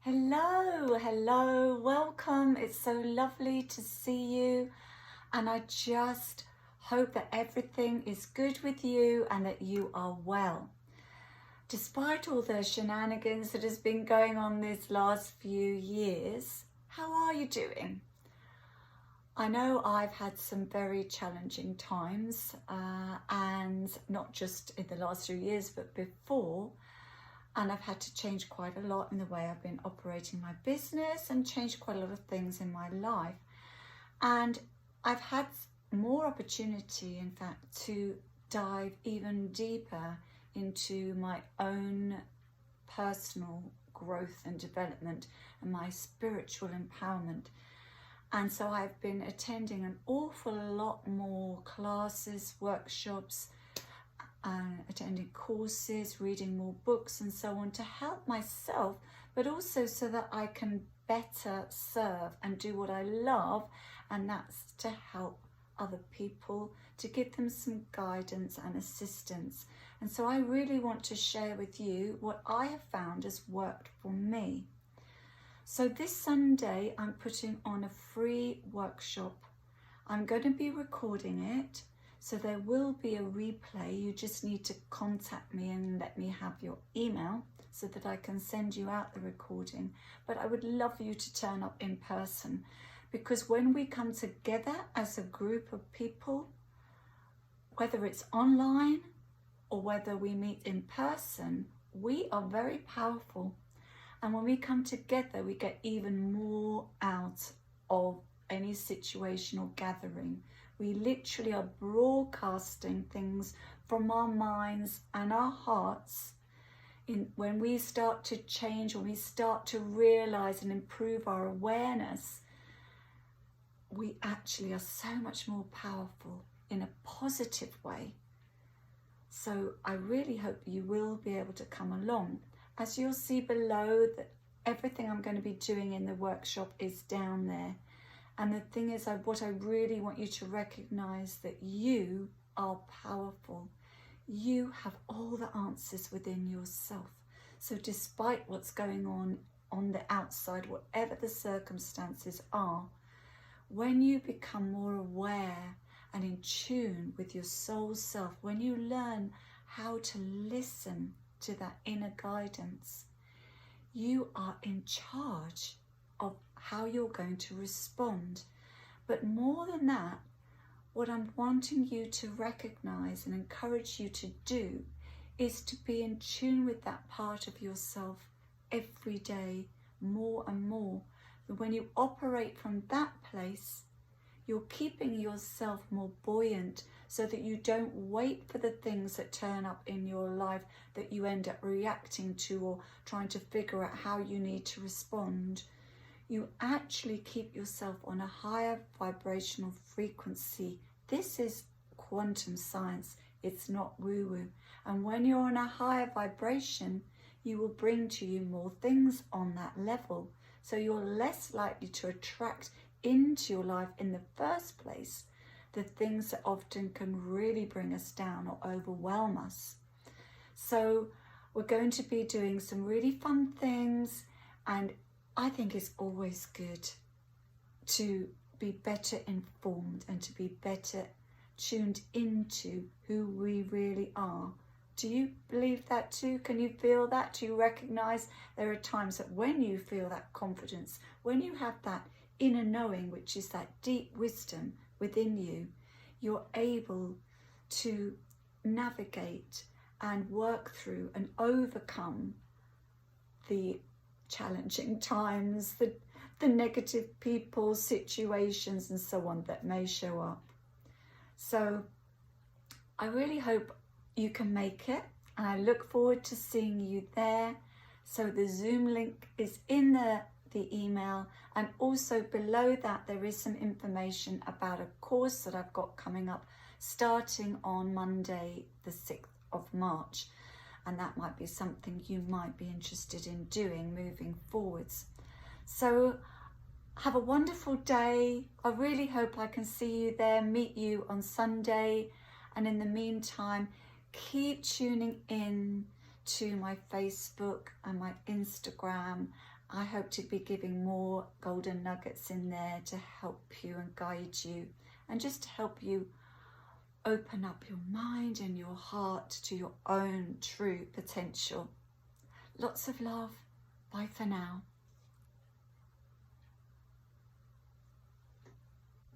Hello, welcome. It's so lovely to see you, and I just hope that everything is good with you and that you are well. Despite all the shenanigans that has been going on these last few years, how are you doing? I know I've had some very challenging times, and not just in the last few years, but before. And I've had to change quite a lot in the way I've been operating my business and change quite a lot of things in my life. And I've had more opportunity, in fact, to dive even deeper into my own personal growth and development and my spiritual empowerment. And so I've been attending an awful lot more classes, workshops, attending courses, reading more books and so on to help myself, but also so that I can better serve and do what I love, and that's to help other people, to give them some guidance and assistance. And so I really want to share with you what I have found has worked for me. So this Sunday I'm putting on a free workshop. I'm going to be recording it. So there will be a replay. You just need to contact me and let me have your email so that I can send you out the recording. But I would love you to turn up in person, because when we come together as a group of people, whether it's online or whether we meet in person, we are very powerful. And when we come together, we get even more out of any situation or gathering. We literally are broadcasting things from our minds and our hearts. When we start to change, when we start to realize and improve our awareness, we actually are so much more powerful in a positive way. So I really hope you will be able to come along. As you'll see below, that everything I'm going to be doing in the workshop is down there. And the thing is, what I really want you to recognize, that you are powerful. You have all the answers within yourself. So despite what's going on the outside, whatever the circumstances are, when you become more aware and in tune with your soul self, when you learn how to listen to that inner guidance, you are in charge of how you're going to respond. But more than that, what I'm wanting you to recognize and encourage you to do is to be in tune with that part of yourself every day, more and more. When you operate from that place, you're keeping yourself more buoyant, so that you don't wait for the things that turn up in your life that you end up reacting to or trying to figure out how you need to respond. You actually keep yourself on a higher vibrational frequency. This is quantum science. It's not woo-woo. And when you're on a higher vibration, you will bring to you more things on that level. So you're less likely to attract into your life in the first place the things that often can really bring us down or overwhelm us. So we're going to be doing some really fun things, and I think it's always good to be better informed and to be better tuned into who we really are. Do you believe that too? Can you feel that? Do you recognize there are times that when you feel that confidence, when you have that inner knowing, which is that deep wisdom within you, you're able to navigate and work through and overcome the challenging times, the negative people, situations and so on that may show up. So I really hope you can make it, and I look forward to seeing you there. So the Zoom link is in the email, and also below that there is some information about a course that I've got coming up starting on Monday the 6th of March. And that might be something you might be interested in doing moving forwards. So have a wonderful day. I really hope I can see you there, meet you on Sunday. And in the meantime, keep tuning in to my Facebook and my Instagram I hope to be giving more golden nuggets in there to help you and guide you, and just to help you open up your mind and your heart to your own true potential. Lots of love. Bye for now.